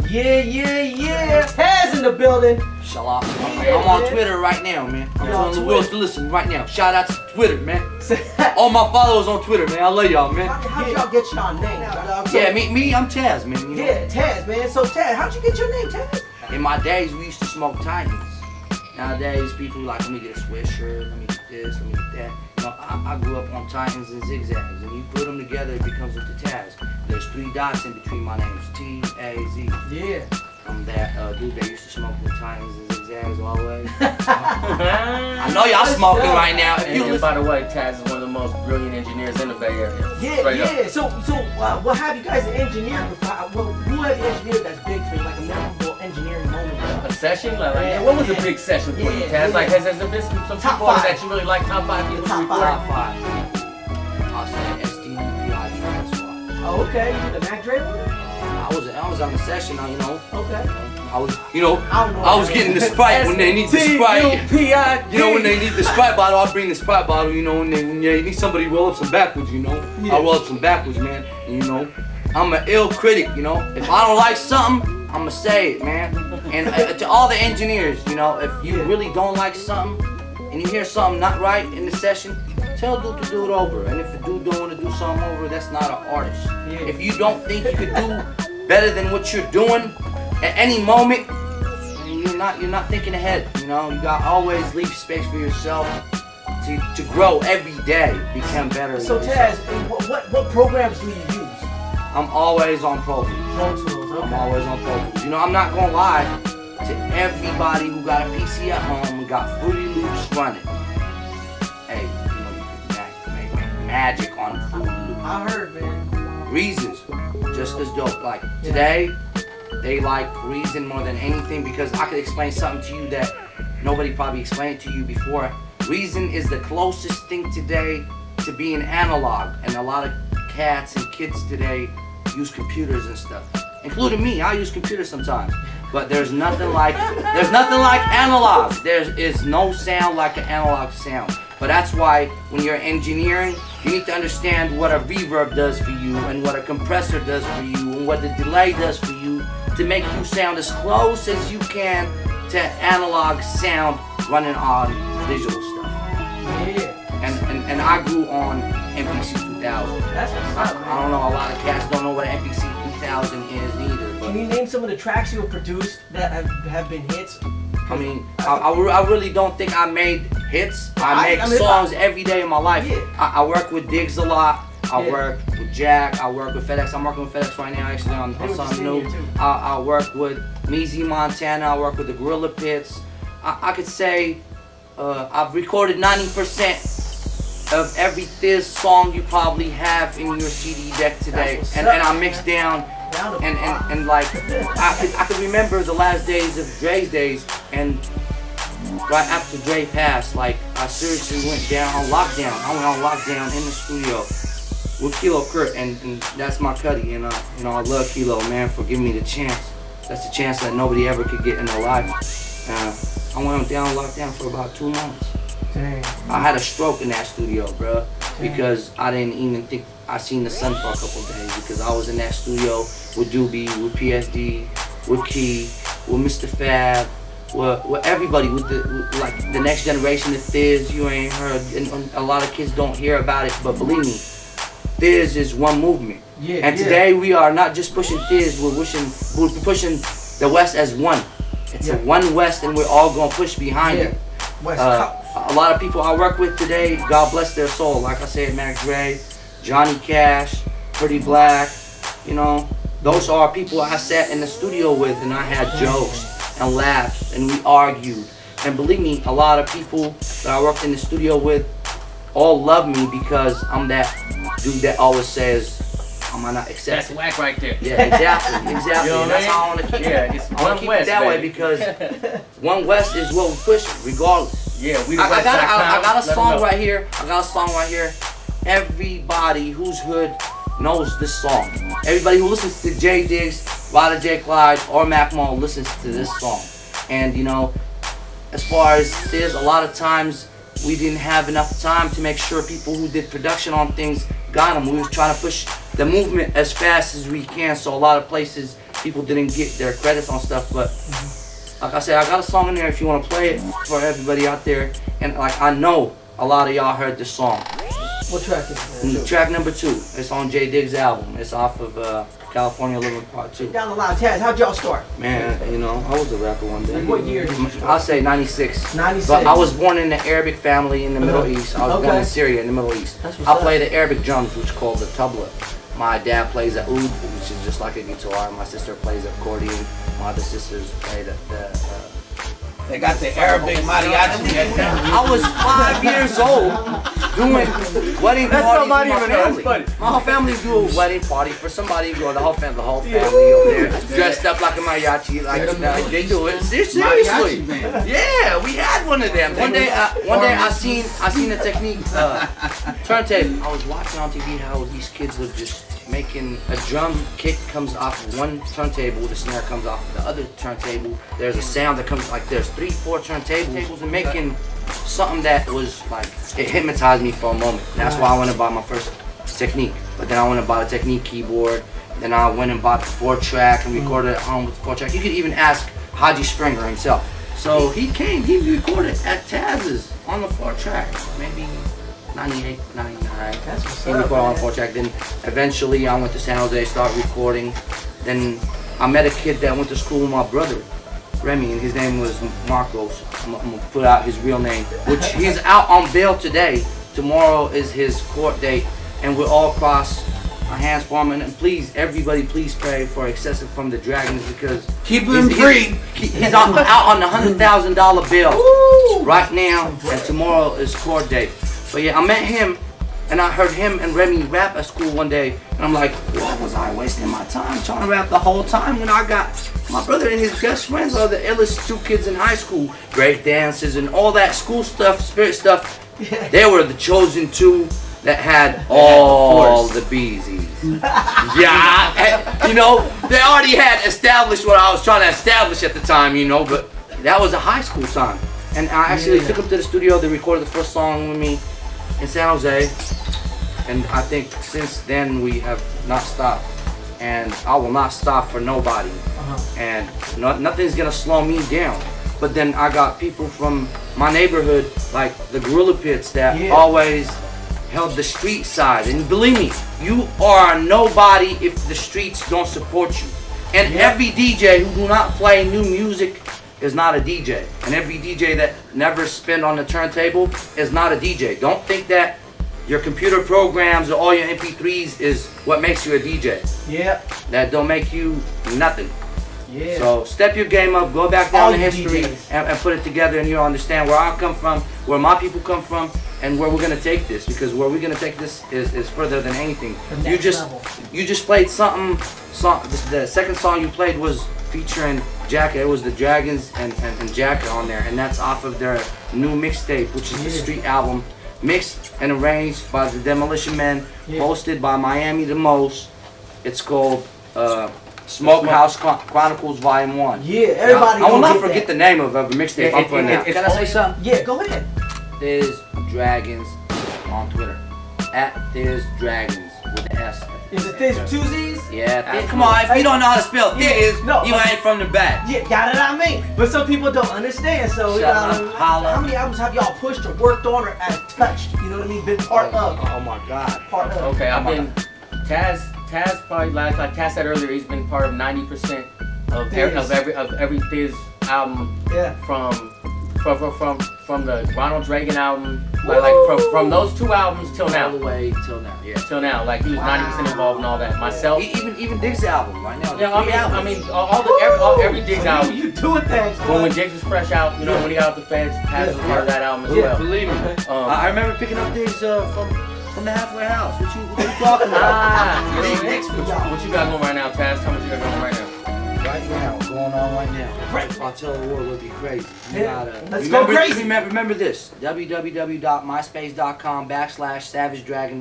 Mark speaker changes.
Speaker 1: Yeah. Taz in the building.
Speaker 2: Shut up. I'm on Twitter right now, man. I'm telling the world to listen right now. Shout out to Twitter, man. All my followers on Twitter, man. I love y'all, man.
Speaker 1: How'd y'all get y'all name?
Speaker 2: Yeah, me, I'm Taz, man. You know?
Speaker 1: Yeah, Taz, man. So Taz, how'd you get your name, Taz?
Speaker 2: In my days, we used to smoke Titans. Nowadays, people like, let me get a sweatshirt, let me get this, let me get that. You know, I grew up on Titans and zigzags, and you put them together, it becomes into Taz. There's 3 dots in between my names, T-A-Z.
Speaker 1: Yeah.
Speaker 2: I'm that dude that used to smoke the Titans and zigzags all the way. I know y'all smoking right now.
Speaker 3: And by the way, Taz is one of the most brilliant engineers in the Bay Area.
Speaker 1: Yeah. So what have you guys engineered before? Who have you engineered that's big for you, like a memorable engineering moment?
Speaker 3: A session? What was a big session for you, Taz? Like, has there been some people that you really like? Top 5 people?
Speaker 2: Top 5. I'll say STUPI.
Speaker 1: Oh, okay. The Mac Dre one?
Speaker 2: I was on the session, you know.
Speaker 1: Okay.
Speaker 2: I was getting the Sprite when they need the Sprite. You know, when they need the Sprite bottle, I'll bring the Sprite bottle, you know, when you need somebody to roll up some backwards, you know. I'll roll up some backwards, man. And, you know, I'm an ill critic, you know. If I don't like something, I'ma say it, man. And to all the engineers, you know, if you really don't like something and you hear something not right in the session, tell dude to do it over. And if the dude don't want to do something over, that's not an artist. If you don't think you could do better than what you're doing at any moment, you're not thinking ahead. You know, you got always leave space for yourself to grow every day, become better.
Speaker 1: So Taz, what programs do you use?
Speaker 2: I'm always on Pro Tools.
Speaker 1: Pro Tools, okay.
Speaker 2: I'm always on Pro Tools. You know, I'm not gonna lie to everybody who got a PC at home and got Fruity Loops running. Hey, you know, you can make magic on Fruity Loops.
Speaker 1: I heard, man.
Speaker 2: Reasons, just as dope. Like today, they like Reason more than anything because I could explain something to you that nobody probably explained to you before. Reason is the closest thing today to being analog, and a lot of cats and kids today use computers and stuff, including me. I use computers sometimes, but there's nothing like analog. There is no sound like an analog sound. But that's why when you're engineering, you need to understand what a reverb does for you and what a compressor does for you and what the delay does for you to make you sound as close as you can to analog sound running on digital stuff.
Speaker 1: Yeah.
Speaker 2: And I grew on MPC 2000.
Speaker 1: That's what's up, man.
Speaker 2: I don't know, a lot of cats don't know what MPC 2000 is either. But
Speaker 1: can you name some of the tracks you have produced that have been hits?
Speaker 2: I mean, I really don't think I made hits. I make songs every day of my life.
Speaker 1: Yeah.
Speaker 2: I work with Diggs a lot. I work with Jack. I work with FedEx. I'm working with FedEx right now, actually, on something new. I work with Meezy Montana. I work with the Gorilla Pits. I could say I've recorded 90% of every Fizz song you probably have in your CD deck today, and I mix down. And like I could remember the last days of Dre's days, and right after Dre passed, like I seriously went down on lockdown. I went on lockdown in the studio with Kilo Kurt, and that's my cutty, and you know, I love Kilo, man, for giving me the chance. That's the chance that nobody ever could get in their life. I went down lockdown for about 2 months.
Speaker 1: Dang.
Speaker 2: I had a stroke in that studio, bro, because I didn't even think I seen the sun for a couple days, because I was in that studio with Doobie, with PSD, with Key, with Mr. Fab, with everybody, with like the next generation of Fizz. You ain't heard, and a lot of kids don't hear about it, but believe me, Fizz is one movement. And today we are not just pushing Fizz, we're pushing the West as one. It's a one West, and we're all gonna push behind it. A lot of people I work with today, God bless their soul. Like I said, Mac Dre, Johnny Cash, Pretty Black, you know, those are people I sat in the studio with, and I had jokes and laughs, and we argued. And believe me, a lot of people that I worked in the studio with all love me because I'm that dude that always says, I'm not accepted.
Speaker 3: That's whack right there.
Speaker 2: Yeah, exactly.
Speaker 3: You know,
Speaker 2: and that's how I want to keep it.
Speaker 3: It's
Speaker 2: I want to keep it that way, because One West is what we push, regardless.
Speaker 3: Yeah, we
Speaker 2: I got a song right here. I got a song right here. Everybody who's hood knows this song. Everybody who listens to J Diggs, Ryder J Clyde, or Mac Mo listens to this song. And you know, as far as there's a lot of times we didn't have enough time to make sure people who did production on things got them. We was trying to push the movement as fast as we can, so a lot of places people didn't get their credits on stuff, but like I said, I got a song in there if you want to play it for everybody out there. And like I know a lot of y'all heard this song.
Speaker 1: What track is it?
Speaker 2: Track number 2. It's on J Diggs' album. It's off of California Living Part 2.
Speaker 1: Down the line, Taz, how'd y'all start?
Speaker 2: Man, you know, I was a rapper one day.
Speaker 1: Like what year did you start?
Speaker 2: I'll say 96.
Speaker 1: 96.
Speaker 2: But I was born in the Arabic family in the Middle East. I was born in Syria in the Middle East. I play the Arabic drums, which is called the tabla. My dad plays the oud, which is just like a guitar. My sister plays accordion. My other sisters play the
Speaker 4: They got the Arabic mariachi.
Speaker 2: I was 5 years old doing wedding parties with my family. My whole family do a wedding party for somebody. The whole family over there, dressed up like a mariachi. Like they do it seriously. Yeah, we had one of them. One day I seen a technique turntable. I was watching on TV how these kids were just making a drum kick comes off of one turntable, the snare comes off of the other turntable. There's a sound that comes like there's 3-4 turntables and making something that was like, it hypnotized me for a moment. And that's why I went and bought my first technique. But then I went and bought a technique keyboard. Then I went and bought the 4-track and recorded at home with the 4-track. You could even ask Haji Springer himself. So he recorded at Taz's on the 4-track, maybe 98, 99.
Speaker 1: That's what's
Speaker 2: He
Speaker 1: up,
Speaker 2: recorded on
Speaker 1: man.
Speaker 2: 4-track. Then eventually I went to San Jose, started recording. Then I met a kid that went to school with my brother, Remy, and his name was Marcos. I'm gonna put out his real name, which he's out on bail today. Tomorrow is his court date, and we're all cross our hands for him. And please, everybody, please pray for Excessive from the Dragons because
Speaker 4: Keep him free.
Speaker 2: He's out on the $100,000 bail right now, and tomorrow is court date. But yeah, I met him, and I heard him and Remy rap at school one day, and I'm like, what was I wasting my time trying to rap the whole time when I got my brother and his best friends are the illest 2 kids in high school, break dances and all that school stuff, spirit stuff. They were the chosen 2 that had all the beesies. Yeah, you know, they already had established what I was trying to establish at the time, you know, but that was a high school time. And I actually took them to the studio, they recorded the first song with me in San Jose, and I think since then we have not stopped, and I will not stop for nobody, and nothing's gonna slow me down. But then I got people from my neighborhood, like the Gorilla Pits, that always held the street side, and believe me, you are nobody if the streets don't support you. And every DJ who do not play new music is not a DJ, and every DJ that never spin on the turntable is not a DJ. Don't think that your computer programs or all your MP3s is what makes you a DJ. That don't make you nothing. So step your game up, go back down in history and put it together, and you'll understand where I come from, where my people come from, and where we're gonna take this. Because where we're gonna take this is further than anything. You just played something. The second song you played was featuring Jacka. It was the Dragons and Jacka on there, and that's off of their new mixtape, which is the Street album, mixed and arranged by the Demolition Men, hosted by Miami the Most. It's called Smokehouse Chronicles Volume 1.
Speaker 1: Everybody.
Speaker 2: I will not forget the name of the mixtape I'm putting out.
Speaker 1: Can I say something? Yeah, go ahead.
Speaker 2: There's Dragons on Twitter. There's Dragons with the S.
Speaker 1: Is it Thiz with 2 Z's?
Speaker 2: Yeah. Come on, if you don't know how to spell Thiz, you ain't from the back.
Speaker 1: Got it on me. But some people don't understand, so how many albums have y'all pushed or worked on or touched? You know what I mean? Been part of.
Speaker 2: Oh my God.
Speaker 1: Part of.
Speaker 3: Okay, I've been Taz probably like Taz said earlier, he's been part of 90% of every Thiz album. From the Ronald Reagan album, from those 2 albums till now.
Speaker 2: All the way till now,
Speaker 3: Till now, like he was 90% involved in all that. Myself,
Speaker 2: even Diggs' album right now.
Speaker 3: Yeah, I mean, every Diggs album.
Speaker 1: You doing things.
Speaker 3: When Diggs was fresh out, you know, when he got out the feds, Taz was part of that album as well.
Speaker 2: Believe me, I remember picking up Diggs from the halfway house. What you talking about?
Speaker 3: What you got going right now, Taz? Tell me what you got going right now.
Speaker 2: Right now, going on right now. If I tell the world, it would be crazy.
Speaker 1: Let's go crazy.
Speaker 2: Remember this, www.myspace.com/SavageDragon.